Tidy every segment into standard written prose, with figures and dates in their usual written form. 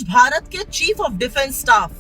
आज भारत के chief of defence staff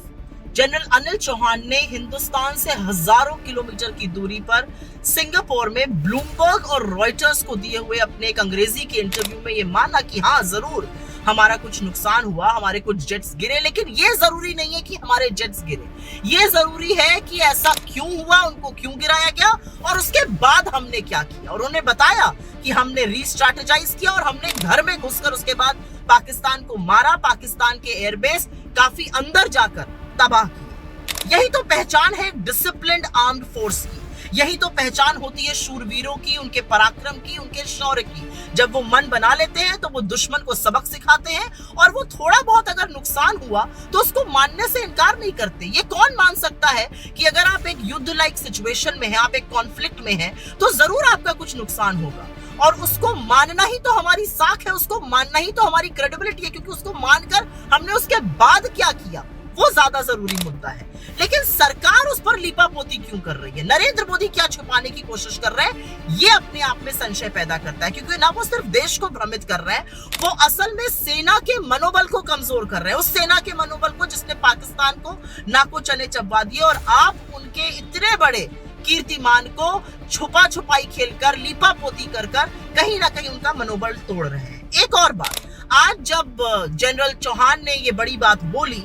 general Anil Chauhan ने हिंदुस्तान से हजारों किलोमीटर की दूरी पर सिंगापुर में ब्लूमबर्ग और रॉयटर्स को दिए हुए अपने एक अंग्रेजी के इंटरव्यू में ये माना कि हाँ जरूर हमारा कुछ नुकसान हुआ, हमारे कुछ जेट्स गिरे, लेकिन ये जरूरी नहीं है कि हमारे जेट्स गिरे। ये जरूरी है कि ऐसा क्यों हुआ, उनको क्यों गिराया गया और उसके बाद हमने क्या किया। और उन्होंने बताया कि हमने रीस्ट्रैटेजाइज किया और हमने घर में घुसकर उसके बाद पाकिस्तान को मारा, पाकिस्तान के एयरबेस काफी अंदर जाकर तबाह किए। यही तो पहचान है डिसिप्लिन्ड आर्म्ड फोर्स की, यही तो पहचान होती है शूरवीरों की, उनके पराक्रम की, उनके शौर्य की। जब वो मन बना लेते हैं तो वो दुश्मन को सबक सिखाते हैं और वो थोड़ा बहुत अगर नुकसान हुआ तो उसको मानने से इनकार नहीं करते। ये कौन मान सकता है कि अगर आप एक युद्ध लाइक सिचुएशन में हैं, आप एक कॉन्फ्लिक्ट में हैं, तो जरूर आपका कुछ नुकसान होगा और उसको मानना ही तो हमारी साख है, उसको मानना ही तो हमारी क्रेडिबिलिटी है, क्योंकि उसको मानकर हमने उसके बाद क्या किया वो ज्यादा जरूरी मुद्दा है। लेकिन सरकार उस पर लीपापोती क्यों कर रही है, नरेंद्र मोदी क्या छुपाने की कोशिश कर रहे हैं, ये अपने आप में संशय पैदा करता है। क्योंकि ना वो सिर्फ देश को भ्रमित कर रहे हैं, वो असल में सेना के मनोबल को कमजोर कर रहे हैं, उस सेना के मनोबल को जिसने पाकिस्तान को नाको चने चबवा दिए। और आप उनके इतने बड़े कीर्तिमान को छुपा छुपाई खेलकर, लीपापोती कर कहीं ना कहीं उनका मनोबल तोड़ रहे हैं। एक और बात, आज जब जनरल चौहान ने ये बड़ी बात बोली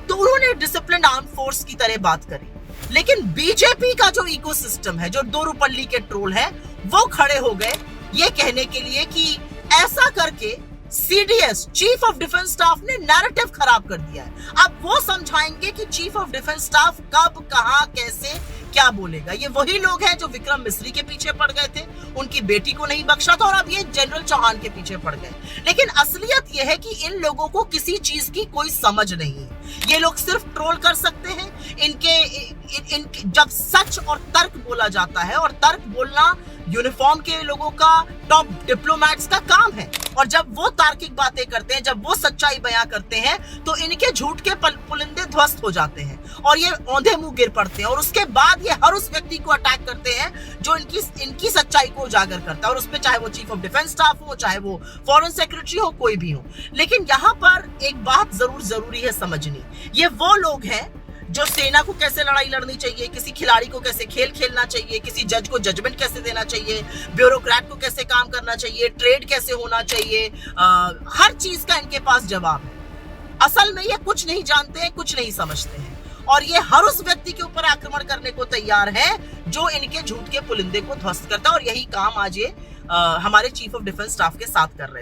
तो उन्होंने डिसिप्लिन आर्म फोर्स की तरह बात करी, लेकिन बीजेपी का जो इकोसिस्टम है, जो दोरूपल्ली के ट्रोल है, वो खड़े हो गए ये कहने के लिए कि ऐसा करके CDS chief of defence staff ने नैरेटिव खराब कर दिया है। अब वो समझाएंगे कि चीफ ऑफ डिफेंस स्टाफ कब, कहां, कैसे, क्या बोलेगा। ये वही लोग हैं जो विक्रम मिस्री के पीछे पड़ गए थे, उनकी बेटी को नहीं बख्शा था, और अब ये जनरल चौहान के पीछे पड़ गए। लेकिन असलियत ये है कि इन लोगों को किसी चीज की कोई समझ नहीं है। ये लोग सिर्फ ट्रोल कर सकते हैं। इनके जब सच और तर्क बोला जाता है, और तर्क बोलना यूनिफॉर्म के लोगों का, टॉप डिप्लोमैट्स का काम है, और जब वो तार्किक बातें करते हैं, जब वो सच्चाई बयां करते हैं, तो इनके झूठ के पुलिंदे ध्वस्त हो जाते हैं और ये औंधे मुंह गिर पड़ते हैं। और उसके बाद ये हर उस व्यक्ति को अटैक करते हैं जो इनकी सच्चाई को उजागर करता है, और उसमें चाहे वो चीफ ऑफ डिफेंस स्टाफ हो, चाहे वो फॉरेन सेक्रेटरी हो, कोई भी हो। लेकिन यहाँ पर एक बात जरूर जरूरी है समझनी, ये वो लोग हैं जो सेना को कैसे लड़ाई लड़नी चाहिए, किसी खिलाड़ी को कैसे खेल खेलना चाहिए, किसी जज को जजमेंट कैसे देना चाहिए, ब्यूरोक्रेट को कैसे काम करना चाहिए, ट्रेड कैसे होना चाहिए, हर चीज का इनके पास जवाब है। असल में ये कुछ नहीं जानते हैं, कुछ नहीं समझते हैं, और ये हर उस व्यक्ति के ऊपर आक्रमण करने को तैयार है जो इनके झूठ के पुलिंदे को ध्वस्त करता है। और यही काम आज ये हमारे चीफ ऑफ डिफेंस स्टाफ के साथ कर रहे हैं।